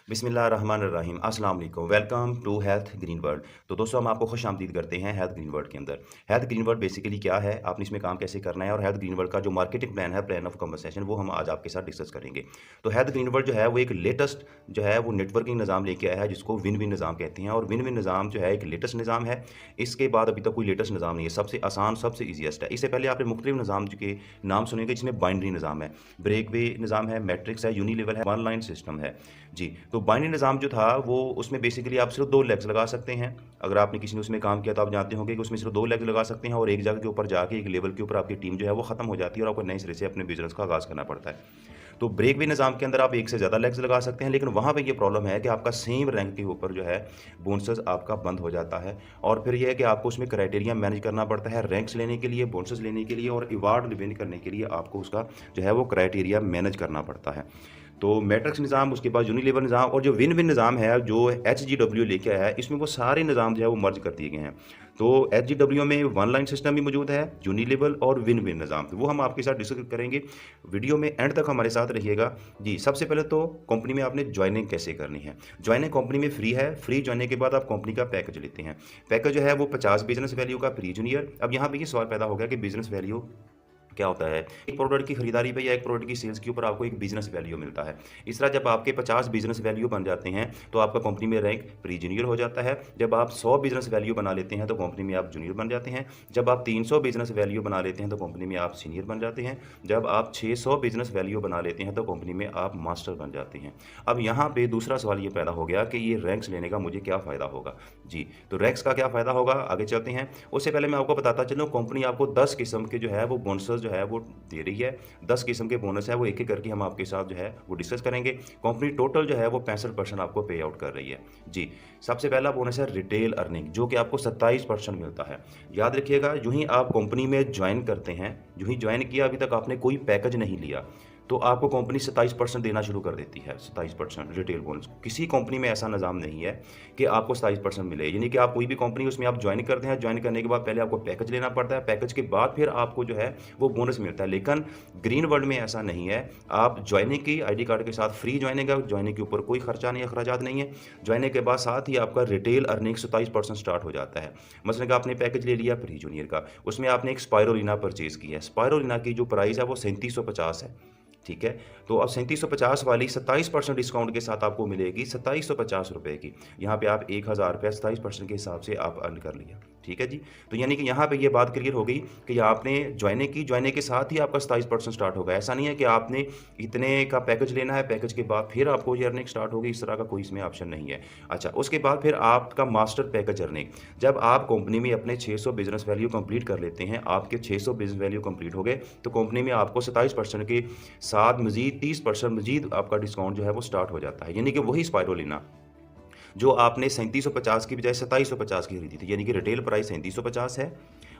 बिस्मिल्लाहिर्रहमानिर्रहीम अस्सलाम वालेकुम welcome to health green world. तो दोस्तों हम आपको खुशामदीद करते हैं हेल्थ ग्रीन वर्ल्ड के अंदर। हेल्थ ग्रीन वर्ल्ड बेसिकली क्या है, आपने इसमें काम कैसे करना है और हेल्थ ग्रीन वर्ल्ड का जो मार्केटिंग प्लान है, प्लान ऑफ कन्वर्सेशन, वो हम आज आपके साथ डिस्कस करेंगे। तो हेल्थ ग्रीन वर्ल्ड जो है वो एक लेटेस्ट जो है वो नेटवर्किंग निज़ाम लेके आया है जिसको विन विन निज़ाम कहते हैं। और विन विन निज़ाम जो है एक लेटेस्ट निज़ाम है। इसके बाद अभी तक कोई लेटेस्ट निज़ाम नहीं है, सबसे आसान सबसे ईजीएस्ट है। इससे पहले आपने मुख्तलिफ निज़ाम के नाम सुनेंगे जिसमें बाइनरी निज़ाम है, ब्रेकवे निज़ाम है, मैट्रिक्स है, यूनिलेवल है, वन लाइन सिस्टम है। जी, तो बाइनरी निज़ाम जो था वो उसमें बेसिकली आप सिर्फ़ 2 लेग्स लगा सकते हैं। अगर आपने किसी ने उसमें काम किया तो आप जानते होंगे कि उसमें सिर्फ़ 2 लेग्स लगा सकते हैं और एक जगह के ऊपर जाके एक लेवल के ऊपर आपकी टीम जो है वो ख़त्म हो जाती है और आपको नए सिरे से अपने बिज़नेस का आगाज़ करना पड़ता है। तो ब्रेकवे निज़ाम के अंदर आप 1 से ज़्यादा लेग्स लगा सकते हैं, लेकिन वहाँ पे ये प्रॉब्लम है कि आपका सेम रैंक के ऊपर जो है बोनसेस आपका बंद हो जाता है। और फिर ये है कि आपको उसमें क्राइटेरिया मैनेज करना पड़ता है रैंक्स लेने के लिए, बोनसेस लेने के लिए और अवार्ड विन करने के लिए आपको उसका जो है वो क्राइटेरिया मैनेज करना पड़ता है। तो मैट्रिक्स निज़ाम, उसके बाद यूनिलेवल निज़ाम और जो विन विन निज़ाम है जो एचजीडब्ल्यू लेके आया है, इसमें वो सारे निज़ाम जो है वो मर्ज कर दिए गए हैं। तो एचजीडब्ल्यू में वन लाइन सिस्टम भी मौजूद है, यूनिलेवल और विन विन निज़ाम, वो हम आपके साथ डिस्कस करेंगे। वीडियो में एंड तक हमारे साथ रहिएगा। जी, सबसे पहले तो कंपनी में आपने ज्वाइनिंग कैसे करनी है। ज्वाइनिंग कंपनी में फ्री है। फ्री ज्वाइनिंग के बाद आप कंपनी का पैकेज लेते हैं। पैकेज जो है वो 50 बिजनेस वैल्यू का प्री जूनियर। अब यहाँ पे ये सवाल पैदा हो गया कि बिजनेस वैल्यू क्या होता है? एक प्रोडक्ट की खरीदारी पे या एक प्रोडक्ट की सेल्स के ऊपर आपको एक बिज़नेस वैल्यू मिलता है। इस तरह जब आपके 50 बिज़नेस वैल्यू बन जाते हैं, तो आपका कंपनी में रैंक प्री जूनियर हो जाता है। जब आप 100 बिज़नेस वैल्यू बना लेते हैं, तो कंपनी में आप जूनियर बन जाते हैं। जब आप 300 बिज़नेस वैल्यू बना लेते हैं, तो कंपनी में आप सीनियर बन जाते हैं। जब आप 600 बिज़नेस वैल्यू बना लेते हैं, तो कंपनी में आप मास्टर बन जाते हैं। अब यहाँ पे दूसरा सवाल ये पैदा हो गया कि ये रैंक्स लेने का मुझे क्या फ़ायदा होगा? जी, तो रैंक्स का क्या फ़ायदा होगा, आगे चलते हैं। उससे पहले मैं आपको बताता चलूँ, कंपनी आपको 10 किस्म के जो है वो बोनसेस जो है वो दे रही है। 10 किस्म के बोनस है, वो एक-एक करके हम आपके साथ जो है वो डिस्कस करेंगे। कंपनी टोटल जो है वो 65% आपको पे आउट कर रही है। जी, सबसे पहला बोनस है रिटेल अर्निंग, जो कि आपको 27% मिलता है। याद रखिएगा, यूँ ही आप कंपनी में जॉइन करते हैं, यूँ ही जॉइन किया, अभी तक आपने कोई पैकेज नहीं लिया, तो आपको कंपनी 27% देना शुरू कर देती है। 27% रिटेल बोनस। किसी कंपनी में ऐसा निज़ाम नहीं है कि आपको 27% मिले। यानी कि आप कोई भी कंपनी उसमें आप जॉइन करते हैं, जॉइन करने के बाद पहले आपको पैकेज लेना पड़ता है, पैकेज के बाद फिर आपको जो है वो बोनस मिलता है। लेकिन ग्रीन वर्ल्ड में ऐसा नहीं है। आप जॉइनिंग की आईडी कार्ड के साथ फ्री जॉइनिंग है, जॉइनिंग के ऊपर कोई खर्चा नहीं, अखराजात नहीं है। जॉइनिंग के बाद साथ ही आपका रिटेल अर्निंग 27% स्टार्ट हो जाता है। मसलन कि आपने पैकेज ले लिया प्री जूनियर का, उसमें आपने एक स्पाइरोलिना परचेज़ की है। स्पाइरोलिना की जो प्राइस है वो 3750 है। ठीक है? तो अब 3750 वाली 27% डिस्काउंट के साथ आपको मिलेगी ₹2750 की। यहाँ पे आप ₹1000 27% के हिसाब से आप अर्न कर लिया। ठीक है जी? तो यानी कि यहाँ पे ये बात क्लियर हो गई कि आपने जॉइनिंग की, जॉइनिंग के साथ ही आपका 27% स्टार्ट होगा। ऐसा नहीं है कि आपने इतने का पैकेज लेना है, पैकेज के बाद फिर आपको ये अर्निंग स्टार्ट होगी, इस तरह का कोई इसमें ऑप्शन नहीं है। अच्छा, उसके बाद फिर आपका मास्टर पैकेज अर्निंग। जब आप कंपनी में अपने 600 बिज़नेस वैल्यू कंप्लीट कर लेते हैं, आपके 600 बिज़नेस वैल्यू कंप्लीट हो गए, तो कंपनी में आपको 27% के साथ मज़ीद 30% मज़ीद आपका डिस्काउंट जो है वो स्टार्ट हो जाता है। यानी कि वही स्पाइरोलिना जो आपने 3750 की बजाय 2750 की खरीदी थी, यानी कि रिटेल प्राइस 3750 है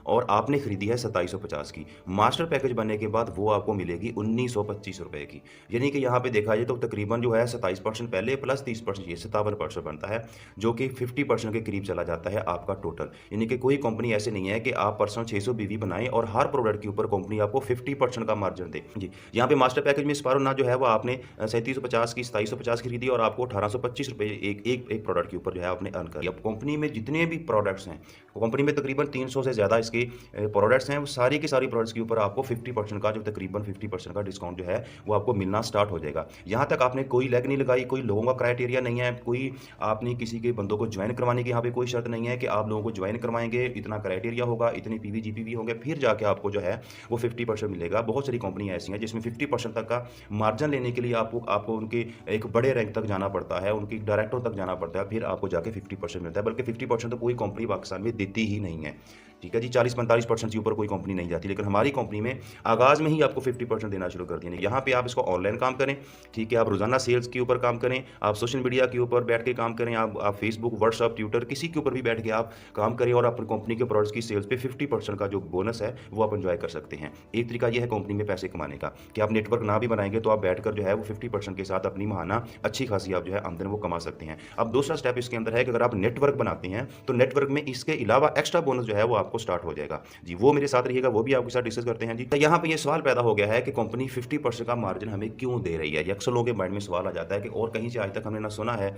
और आपने खरीदी है 2750 की। मास्टर पैकेज बनने के बाद वो आपको मिलेगी ₹1925 की। यानी कि यहाँ पे देखा जाए तो तकरीबन जो है 27% पहले प्लस 30% ये 57% बनता है, जो कि 50% के करीब चला जाता है आपका टोटल। यानी कि कोई कंपनी ऐसे नहीं है कि आप पर्सनल 600 बीवी बनाएँ और हर प्रोडक्ट के ऊपर कंपनी आपको 50% का मार्जिन दे। जी, यहाँ पे मास्टर पैकेज में स्पारोना जो है वो आपने 3750 की 2750 की खरीदी और आपको ₹1825 एक एक एक प्रोडक्ट के ऊपर जो है आपने अर्न कर लिया। अब कंपनी में जितने भी प्रोडक्ट्स हैं, कंपनी में तकरीबन 300 से ज़्यादा इसके प्रोडक्ट्स हैं, वो सारी की सारी प्रोडक्ट्स के ऊपर आपको 50% का जो तकरीबन 50% का डिस्काउंट जो है वो आपको मिलना स्टार्ट हो जाएगा। यहाँ तक आपने कोई लेग नहीं लगाई, कोई लोगों का क्राइटेरिया नहीं है, कोई आपने किसी के बंदों को ज्वाइन करवाने की यहाँ पे कोई शर्त नहीं है कि आप लोगों को ज्वाइन करवाएंगे, इतना क्राइटेरिया होगा, इतने पीवी जीपीवी होंगे, फिर जाके आपको जो है वो 50% मिलेगा। बहुत सारी कंपनियाँ ऐसी हैं जिसमें 50% तक का मार्जिन लेने के लिए आपको आपको उनके एक बड़े रैंक तक जाना पड़ता है, उनकी डायरेक्टर तक जाना पड़ता है, फिर आपको जाके 50% मिलता है। बल्कि 50% तो कोई कंपनी पाकिस्तान में देती ही नहीं है। ठीक है जी, 40-45% से ऊपर कोई कंपनी नहीं जाती, लेकिन हमारी कंपनी में आगाज़ में ही आपको 50% देना शुरू कर दिया। यहाँ पे आप इसको ऑनलाइन काम करें, ठीक है, आप रोज़ाना सेल्स के ऊपर काम करें, आप सोशल मीडिया के ऊपर बैठ के काम करें, आप फेसबुक, व्हाट्सअप, ट्विटर किसी के ऊपर भी बैठ के आप काम करें और अपनी कंपनी के प्रोडक्ट्स की सेल्स पे 50% का जो बोनस है वो आप एंजॉय कर सकते हैं। एक तरीका ये है कंपनी में पैसे कमाने का कि आप नेटवर्क ना भी बनाएंगे तो आप बैठकर जो है वो 50% के साथ अपनी माहाना अच्छी खासी आप जो है आमदन वो कमा सकते हैं। अब दूसरा स्टेप इसके अंदर है कि अगर आप नेटवर्क बनाते हैं तो नेटवर्क में इसके अलावा एक्स्ट्रा बोनस जो है वो आपको आपको स्टार्ट हो जाएगा। जी, वो मेरे साथ रहिएगा, वो भी आपके साथ डिस्कस करते हैं जी। तो यहाँ पे ये सवाल पैदा हो गया है कि कंपनी 50% का मार्जिन हमें क्यों दे रही है? ये अक्सर लोगों के माइंड में सवाल आ जाता है कि और कहीं से आज तक हमने ना सुना है,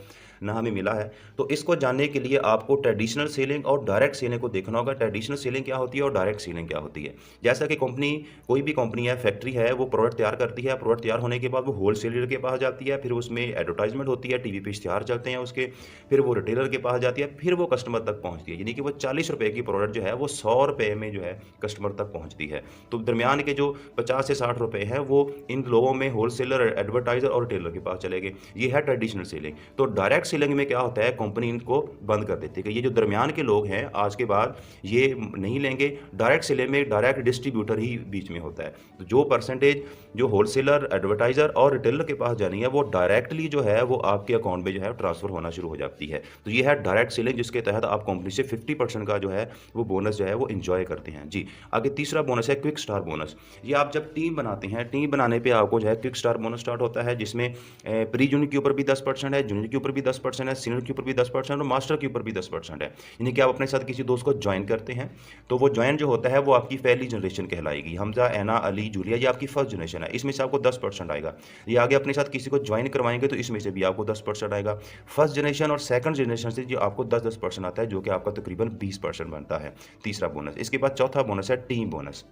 ना हमें मिला है। तो इसको जानने के लिए आपको ट्रेडिशनल सेलिंग और डायरेक्ट सेलिंग को देखना होगा। ट्रेडिशनल सेलिंग क्या होती है और डायरेक्ट सेलिंग क्या होती है? जैसा कि कंपनी, कोई भी कंपनी है, फैक्ट्री है, वो प्रोडक्ट तैयार करती है, प्रोडक्ट तैयार होने के बाद वो होलसेलर के पास जाती है, फिर उसमें एडवर्टाइजमेंट होती है, टीवी पे इश्तिहार चलते हैं उसके, फिर वो रिटेलर के पास जाती है, फिर वो कस्टमर तक पहुंचती है। यानी कि वो 40 रुपए की प्रोडक्ट जो है वो 100 रुपए में जो है कस्टमर तक पहुंचती है। तो दरमियान के जो 50 से 60 रुपए हैं वो इन लोगों में होलसेलर, एडवर्टाइजर और रिटेलर के पास चले गए। ये है ट्रेडिशनल सेलिंग। तो डायरेक्ट सेलिंग में क्या होता है, कंपनी इनको बंद कर देती है कि ये जो दरमियान के लोग हैं आज के बाद ये नहीं लेंगे। डायरेक्ट सेलिंग में डायरेक्ट डिस्ट्रीब्यूटर ही बीच में होता है। तो जो परसेंटेज जो होलसेलर, एडवर्टाइजर और रिटेलर के पास जानी है वो डायरेक्टली जो है वो आपके अकाउंट में जो है ट्रांसफर होना शुरू हो जाती है। तो ये है डायरेक्ट सेलिंग, जिसके तहत आप कंपनी से 50% का जो है वो बोनस जो है वो एंजॉय करते हैं। जी, आगे तीसरा बोनस है क्विक स्टार बोनस। ये आप जब टीम बनाते हैं, टीम बनाने पे आपको जो है क्विक स्टार बोनस स्टार्ट होता है, जिसमें प्री जूनियर के ऊपर भी 10% है, जूनियर के ऊपर भी 10% है, सीनियर के ऊपर भी 10% और मास्टर के ऊपर भी 10% है। यानी कि आप अपने साथ किसी दोस्त को ज्वाइन करते हैं तो वो ज्वाइन जो होता है वो आपकी पहली जनरेशन कहलाएगी। हमजा, ऐना, अली, जूलिया, ये आपकी फर्स्ट जनरेशन है, इसमें से आपको 10% आएगा। ये आगे अपने साथ किसी को ज्वाइन करवाएंगे तो इसमें से भी आपको 10% आएगा। फर्स्ट जनरेशन और सेकंड जनरेशन से जो आपको 10-10% आता है, जो कि आपका तकरीबन 20% बनता है। तीसरा बोनस। इसके बाद चौथा बोनस है टीम बोनस।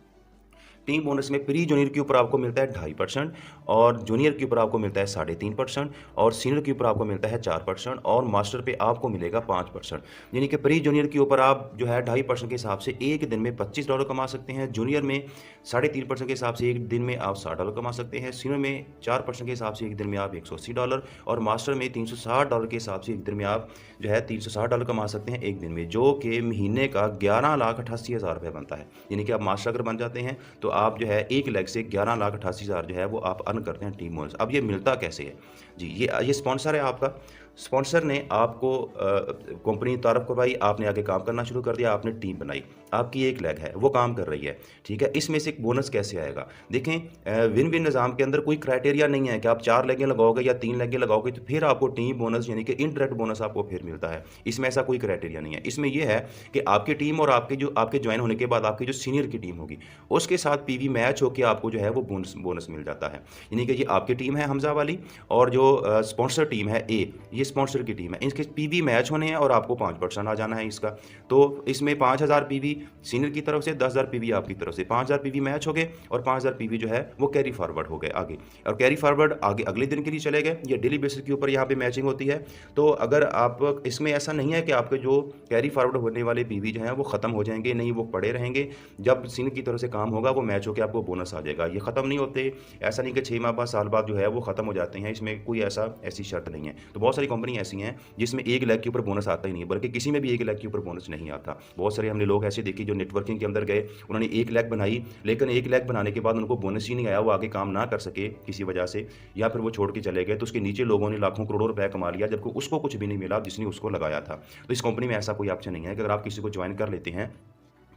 टीम बोनस में प्री जूनियर के ऊपर आपको मिलता है 2.5% और जूनियर के ऊपर आपको मिलता है 3.5% और सीनियर के ऊपर आपको मिलता है 4% और मास्टर पे आपको मिलेगा 5%। यानी कि प्री जूनियर के ऊपर आप जो है 2.5% के हिसाब से एक दिन में $25 कमा सकते हैं, जूनियर में 3.5% के हिसाब से एक दिन में आप $60 कमा सकते हैं, सीनियर में 4% के हिसाब से एक दिन में आप $180 और मास्टर में $360 के हिसाब से एक दिन में आप जो है $360 कमा सकते हैं एक दिन में, जो कि महीने का 11,88,000 रुपये बनता है। यानी कि आप मास्टर अगर बन जाते हैं तो आप जो है एक लेग से 11,88,000 जो है वो आप अर्न करते हैं टीम बोनस। अब ये मिलता कैसे है? जी, ये स्पॉन्सर है आपका। स्पॉन्सर ने आपको कंपनी तारफ़ करवाई, आपने आगे काम करना शुरू कर दिया, आपने टीम बनाई, आपकी एक लेग है वो काम कर रही है, ठीक है। इसमें से एक बोनस कैसे आएगा? देखें, विन विन निज़ाम के अंदर कोई क्राइटेरिया नहीं है कि आप 4 लेगें लगाओगे या 3 लेगें लगाओगे तो फिर आपको टीम बोनस यानी कि इनडायरेक्ट बोनस आपको फिर मिलता है। इसमें ऐसा कोई क्राइटेरिया नहीं है। इसमें यह है कि आपकी टीम और आपके ज्वाइन होने के बाद आपकी जो सीनियर की टीम होगी उसके साथ पीवी मैच होकर आपको जो है वो बोनस मिल जाता है। यानी कि ये आपकी टीम है हमजा वाली और जो स्पॉन्सर टीम है ए, ये स्पॉन्सर की टीम है, इनके पीवी मैच होने हैं और आपको 5% आ जाना है इसका। तो इसमें 5,000 पीवी सीनियर की तरफ से, 10,000 पीवी आपकी तरफ से, 5,000 पीवी मैच हो गए और 5,000 पीवी जो है वो कैरी फॉरवर्ड हो गए आगे, और कैरी फॉरवर्ड आगे अगले दिन के लिए चले गए। ये डेली बेसिस के ऊपर यहाँ पे मैचिंग होती है। तो अगर आप इसमें ऐसा नहीं है कि आपके जो कैरी फॉरवर्ड होने वाले पीवी जो हैं वो ख़त्म हो जाएंगे, नहीं, वो पड़े रहेंगे। जब सीनियर की तरफ से काम होगा वो मैच होकर आपको बोनस आ जाएगा। ये ख़त्म नहीं होते, ऐसा नहीं कि 6 माह बाद, साल बाद जो है वो ख़त्म हो जाते हैं, इसमें कोई ऐसी शर्त नहीं है। तो बहुत सारी कंपनी ऐसी हैं जिसमें एक लेग के ऊपर बोनस आता ही नहीं, बल्कि किसी में भी एक लेग के ऊपर बोनस नहीं आता। बहुत सारे हमने लोग ऐसे देखे जो नेटवर्किंग के अंदर गए, उन्होंने एक लेग बनाई, लेकिन एक लेग बनाने के बाद उनको बोनस ही नहीं आया, वो आगे काम ना कर सके किसी वजह से, या फिर वो छोड़ के चले गए। तो उसके नीचे लोगों ने लाखों करोड़ों रुपए कमा लिया, जबकि उसको कुछ भी नहीं मिला जिसने उसको लगाया था। तो इस कंपनी में ऐसा कोई ऑप्शन नहीं है कि अगर आप किसी को ज्वाइन कर लेते हैं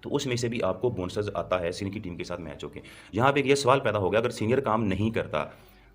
तो उसमें से भी आपको बोनस आता है सीनियर की टीम के साथ मैच होके। यहाँ पे ये सवाल पैदा हो गया, अगर सीनियर काम नहीं करता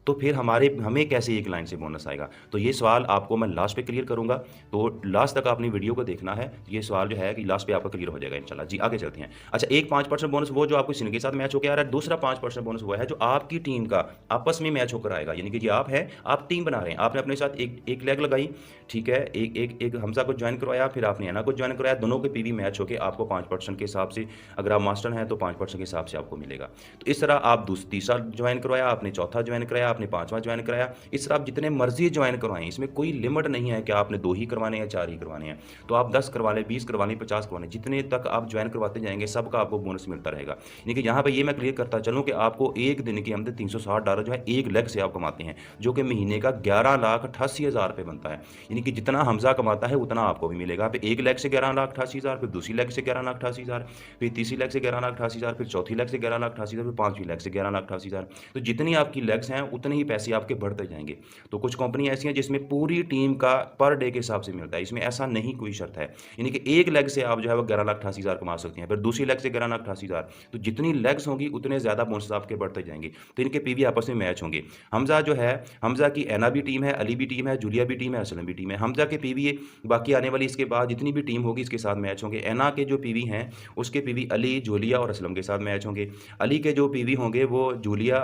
तो फिर हमें कैसे एक लाइन से बोनस आएगा? तो ये सवाल आपको मैं लास्ट पे क्लियर करूँगा, तो लास्ट तक आपने वीडियो को देखना है। ये सवाल जो है कि लास्ट पे आपका क्लियर हो जाएगा इंशाल्लाह। जी, आगे चलते हैं। अच्छा, एक 5% बोनस वो जो आपको सीनियर के साथ मैच होकर आ रहा है। दूसरा 5% बोनस वो है जो आपकी टीम का आपस में मैच होकर आएगा। यानी कि ये आप टीम बना रहे हैं, आपने अपने साथ एक लेग लगाई, ठीक है, एक हमजा को ज्वाइन करवाया, फिर आपने ऐना को ज्वाइन करवाया, दोनों के पीवी मैच होकर आपको 5% के हिसाब से, अगर आप मास्टर हैं तो 5% के हिसाब से आपको मिलेगा। तो इस तरह आप तीसरा ज्वाइन करवाया, आपने चौथा ज्वाइन कराया, आपने 5वां ज्वाइन कराया। इस तरह आप जितने मर्जी ज्वाइन करवाएं, इसमें कोई लिमिट नहीं है कि आपने 2 ही करवाने हैं, 4 ही करवाने हैं। तो आप 10 करवा लें, 20 करवा लें, 50 करवा लें, जितने तक आप ज्वाइन करवाते जाएंगे सबका आपको बोनस मिलता रहेगा। यानी कि यहाँ पे ये मैं क्लियर करता चलूँ कि आपको एक दिन के अंदर $360 जो है एक लेग से आप कमाते हैं, जो कि महीने का 11,88,000 रुपये बनता है। यानी कि जितना हमजा कमाता है उतना आपको भी मिलेगा। आप एक लेग से 11,88,000, फिर दूसरी लेग से 11,88,000, फिर तीसरी लेग से 11,88,000, फिर चौथी लेग से 11,88,000, फिर 5वीं लेग से 11,88,000। तो जितनी आपकी लेग्स हैं उतने ही पैसे आपके बढ़ते जाएँगे। तो कुछ कंपनियाँ ऐसी हैं जिसमें पूरी टीम का पर डे के हिसाब से मिलता है, इसमें ऐसा नहीं कोई शर्त है। यानी कि एक लेग से आप जो है वो 11,88,000 कमा सकते हैं, फिर दूसरी लेग से 11,88,000, तो जितनी लेग्स होंगी उतने ज़्यादा बोनस आपके बढ़ते जाएँगे। तो इनके पीवी आपस में मैच होंगे। हमज़ा जो है, हमज़ा की ऐना भी टीम है, अली भी टीम है, जूलिया भी टीम है, असलम भी टीम है। हमज़ा के पीवी बाकी आने वाली इसके बाद जितनी भी टीम होगी इसके साथ मैच होंगे। ऐना के जो पीवी हैं, उसके पीवी अली, जूलिया और असलम के साथ मैच होंगे। अली के जो पीवी होंगे वो जूलिया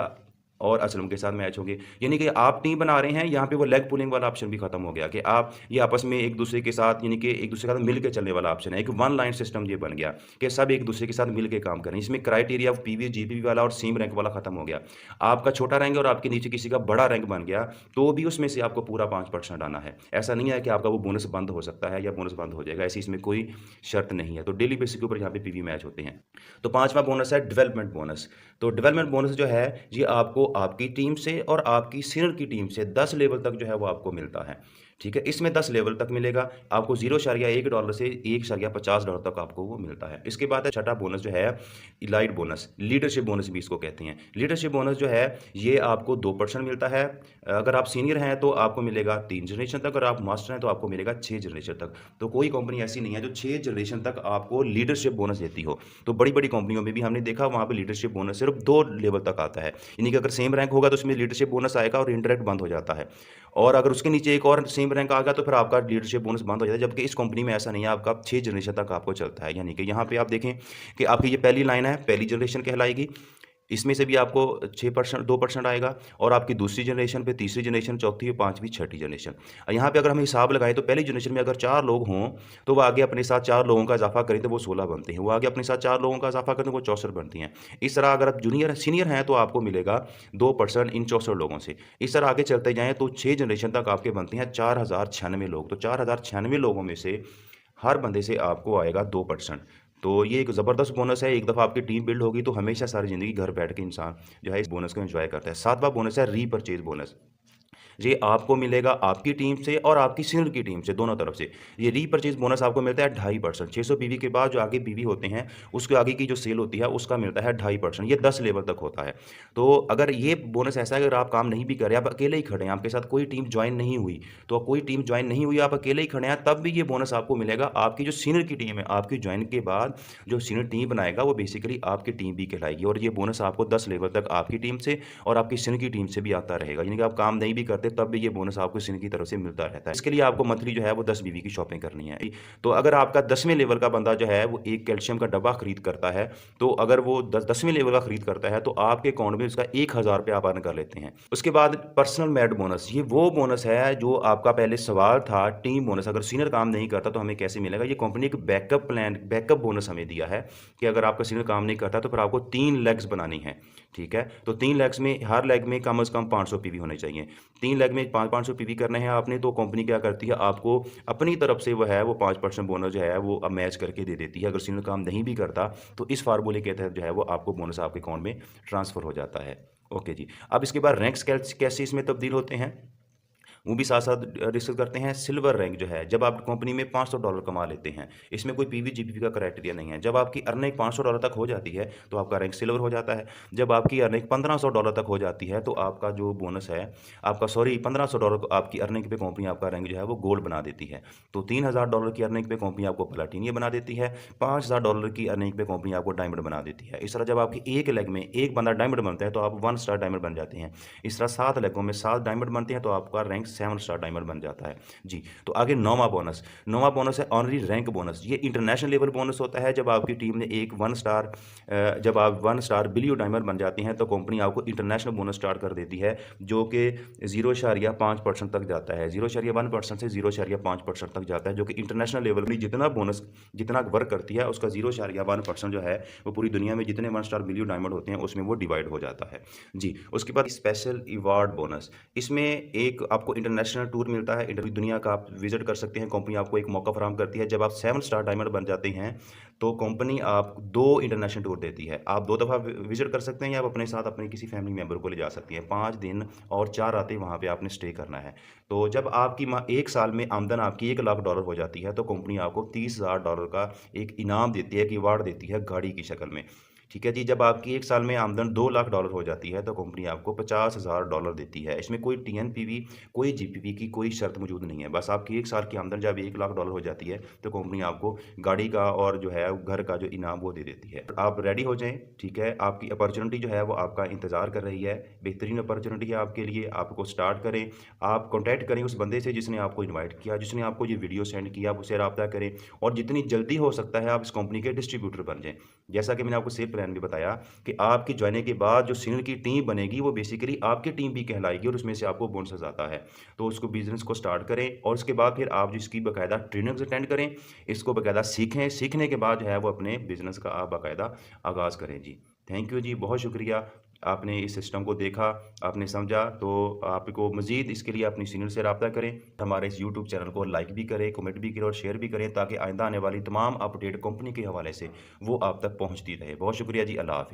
और असलम के साथ मैच होंगे। यानी कि आप टीम बना रहे हैं, यहाँ पे वो लेग पुलिंग वाला ऑप्शन भी खत्म हो गया कि आप ये आपस में एक-दूसरे के साथ, यानी कि एक-दूसरे के साथ मिल के चलने वाला ऑप्शन है। एक वन लाइन सिस्टम ये बन गया कि सब एक-दूसरे के साथ मिल के काम करें। इसमें क्राइटेरिया ऑफ पीवी, जीपीवी वाला और सीम रैंक वाला खत्म हो गया। आपका छोटा रैंक और आपके नीचे किसी का बड़ा रैंक बन गया, तो भी उसमें से आपको पूरा 5% आना है। ऐसा नहीं है कि आपका वो बोनस बंद हो सकता है या बोनस बंद हो जाएगा, ऐसी इसमें कोई शर्त नहीं है। तो डेली बेसिस के ऊपर यहाँ पे पीवी मैच होते हैं। तो 5वां बोनस है डेवलपमेंट बोनस। तो डेवलपमेंट बोनस जो है, ये आपको आपकी टीम से और आपकी सीनियर की टीम से 10 लेवल तक जो है वो आपको मिलता है। ठीक है? इसमें 10 लेवल तक मिलेगा। आपको $0.1 से $1.50 तक आपको वो मिलता है। इसके बाद है छठा बोनस जो है इलाइट बोनस, लीडरशिप बोनस भी इसको कहते हैं। लीडरशिप बोनस जो है ये आपको 2% मिलता है। अगर आप सीनियर हैं तो आपको मिलेगा 3 जनरेशन तक, अगर आप मास्टर हैं तो आपको मिलेगा 6 जनरेशन तक। तो कोई कंपनी ऐसी नहीं है जो 6 जनरेशन तक आपको लीडरशिप बोनस देती हो। तो बड़ी-बड़ी कंपनियों में भी हमने देखा वहाँ पे लीडरशिप बोनस सिर्फ 2 लेवल तक आता है। यानी कि अगर सेम रैंक होगा तो उसमें लीडरशिप बोनस आएगा और इनडायरेक्ट बंद हो जाता है। और अगर उसके नीचे एक और सेम रैंक आ गया तो फिर आपका लीडरशिप बोनस बंद हो जाता है, जबकि इस कंपनी में ऐसा नहीं है, आपका 6 जनरेशन तक आपको चलता है। यानी कि यहाँ पे आप देखें कि आपकी ये पहली लाइन है, पहली जनरेशन कहलाएगी। इसमें से भी आपको 6% 2% आएगा और आपकी दूसरी जनरेशन पे, तीसरी जनरेशन, चौथी, पाँचवीं, छठी जनरेशन। यहाँ पे अगर हम हिसाब लगाएँ तो पहली जनरेशन में अगर 4 लोग हों, तो वो आगे अपने साथ 4 लोगों का इज़ाफ़ा करें तो वो 16 बनते हैं। वो आगे अपने साथ 4 लोगों का इज़ाफ़ा करें तो वो 64 बनती हैं। इस तरह अगर आप सीनियर हैं तो आपको मिलेगा 2% इन 64 लोगों से। इस तरह आगे चलते जाएँ तो 6 जनरेशन तक आपके बनते हैं 4096 लोग। तो 4096 लोगों में से हर बंदे से आपको आएगा 2%। तो ये एक ज़बरदस्त बोनस है। एक दफ़ा आपकी टीम बिल्ड होगी तो हमेशा सारी ज़िंदगी घर बैठ के इंसान जो है इस बोनस को एन्जॉय करता है। 7वां बोनस है रीपरचेज़ बोनस। ये आपको मिलेगा आपकी टीम से और आपकी सीनियर की टीम से, दोनों तरफ से। ये रीपरचेज़ बोनस आपको मिलता है 2.5%। 600 पीवी के बाद जो आगे पीवी होते हैं, उसके आगे की जो सेल होती है, उसका मिलता है 2.5%। ये 10 लेवल तक होता है। तो अगर ये बोनस ऐसा है, अगर आप काम नहीं भी कर रहे, आप अकेले ही खड़े हैं, आपके साथ कोई टीम जॉइन नहीं हुई, तो कोई टीम जॉइन नहीं हुई, आप अकेले ही खड़े हैं, तब भी ये बोनस आपको मिलेगा। आपकी जो सीनियर की टीम है, आपकी जॉइन के बाद जो सीनियर टीम बनाएगा, वो बेसिकली आपकी टीम भी कहलाएगी और ये बोनस आपको 10 लेवल तक आपकी टीम से और आपकी सीनियर की टीम से भी आता रहेगा। यानी कि आप काम नहीं भी करते, तब भी ये बोनस आपको सीनियर की तरफ से मिलता रहता है। इसके लिए आपको मंथली जो है वो 10 बीवी की शॉपिंग करनी है। तो अगर आपका 10वें लेवल का बंदा जो है वो एक कैल्शियम का डब्बा खरीद करता है, तो अगर वो 10वें लेवल का खरीद करता है तो आपके अकाउंट में उसका 1000 रुपये आप अर्न कर लेते हैं। उसके बाद पर्सनल मेरिट बोनस, ये वो बोनस है जो आपका पहले सवाल था टीम बोनस, अगर सीनियर काम नहीं करता तो हमें कैसे मिलेगा। ये कंपनी एक बैकअप प्लान, बैकअप बोनस हमें दिया है कि अगर आपका सीनियर काम नहीं करता तो फिर आपको 3 लेग्स बनानी है। ठीक है, तो 3 लेग्स में हर लेग में कम से कम 500 पीवी होने चाहिए। 3 लेग में 500 पीवी करने हैं आपने, तो कंपनी क्या करती है, आपको अपनी तरफ से वो है वो 5% बोनस जो है वो मैच करके दे देती है। अगर सीनियर काम नहीं भी करता तो इस फार्मूले के तहत जो है वो आपको बोनस आपके अकाउंट में ट्रांसफ़र हो जाता है। ओके जी। अब इसके बाद रैंक्स कैसे इसमें तब्दील होते हैं, वो भी साथ-साथ डिस्कस करते हैं। सिल्वर रैंक जो है, जब आप कंपनी में $500 कमा लेते हैं, इसमें कोई पीवी, जीपीवी का क्राइटेरिया नहीं है। जब आपकी अर्निंग $500 तक हो जाती है, तो आपका रैंक सिल्वर हो जाता है। जब आपकी अर्निंग $1500 तक हो जाती है, तो आपका जो बोनस है, आपका सॉरी $1500 आपकी अर्निंग पे कंपनी आपका रैंक जो है वो गोल्ड बना देती है। तो $3000 की अर्निंग पे कंपनी आपको प्लैटिनियम बना देती है। $5000 की अर्निंग पे कंपनी आपको डायमंड बना देती है। इस तरह जब आपकी एक लेग में एक बंदा डायमंड बनता है, तो आप 1 स्टार डायमंड बन जाते हैं। इस तरह 7 लेगों में 7 डायमंड बनते हैं, तो आपका रैंक 7 स्टार डायमंड बन जाता है। जी, तो आगे 9वां बोनस। 9वां बोनस है ऑनरी रैंक बोनस। ये इंटरनेशनल लेवल बोनस होता है। जब आपकी टीम ने एक 1 स्टार जब आप 1 स्टार बिलियो डायमंड बन जाते हैं, तो कंपनी आपको इंटरनेशनल बोनस स्टार्ट कर देती है, जो कि 0.5% तक जाता है। 0.1% से 0.5% तक जाता है, जो कि इंटरनेशनल लेवल में जितना बोनस, जितना वर्क करती है, उसका 0.1% जो है वो पूरी दुनिया में जितने 1 स्टार बिलियो डायमंड होते हैं उसमें वो डिवाइड हो जाता है। जी, उसके बाद स्पेशल अवार्ड बोनस। इसमें एक आपको इंटरनेशनल टूर मिलता है, दुनिया का आप विजिट कर सकते हैं। कंपनी आपको एक मौका फराहम करती है। जब आप 7 स्टार डायमंड बन जाते हैं, तो कंपनी आप 2 इंटरनेशनल टूर देती है। आप 2 दफ़ा विजिट कर सकते हैं या आप अपने साथ अपने किसी फैमिली मेंबर को ले जा सकती हैं। 5 दिन और 4 रातें वहाँ पे आपने स्टे करना है। तो जब आपकी 1 साल में आमदन आपकी $1,00,000 हो जाती है, तो कंपनी आपको $30,000 का एक इनाम देती है, एक अवार्ड देती है गाड़ी की शक्ल में। ठीक है जी, जब आपकी 1 साल में आमदन $2 लाख हो जाती है, तो कंपनी आपको $50,000 देती है। इसमें कोई टीएनपीवी, कोई जीपीपी की कोई शर्त मौजूद नहीं है। बस आपकी 1 साल की आमदन जब $1 लाख हो जाती है, तो कंपनी आपको गाड़ी का और जो है घर का जो इनाम वो दे देती है। आप रेडी हो जाएँ, ठीक है? आपकी अपॉर्च्युनिटी जो है वो आपका इंतज़ार कर रही है। बेहतरीन अपॉर्च्युनिटी है आपके लिए, आपको स्टार्ट करें। आप कॉन्टैक्ट करें उस बंदे से जिसने आपको इनवाइट किया, जिसने आपको ये वीडियो सेंड किया, आप उससे राब्ता करें और जितनी जल्दी हो सकता है आप इस कंपनी के डिस्ट्रीब्यूटर बन जाएँ। जैसा कि मैंने आपको सेल प्लान भी बताया कि आपकी जॉइनिंग के बाद जो सीनियर की टीम बनेगी वो बेसिकली आपकी टीम भी कहलाएगी और उसमें से आपको बोनस आता है। तो उसको बिज़नेस को स्टार्ट करें और उसके बाद फिर आप इसकी बाकायदा ट्रेनिंग्स अटेंड करें, इसको बाकायदा सीखें, सीखने के बाद जो है वो अपने बिज़नेस का आप बाकायदा आगाज़ करें जी। थैंक यू जी, बहुत शुक्रिया। आपने इस सिस्टम को देखा, आपने समझा, तो आपको मज़ीद इसके लिए अपनी सीनियर से राब्ता करें। हमारे इस यूट्यूब चैनल को लाइक भी करें, कमेंट भी करें और शेयर भी करें ताकि आइंदा आने वाली तमाम अपडेट कंपनी के हवाले से वो आप तक पहुँचती रहे। बहुत शुक्रिया जी, अल्लाह हाफ़िज़।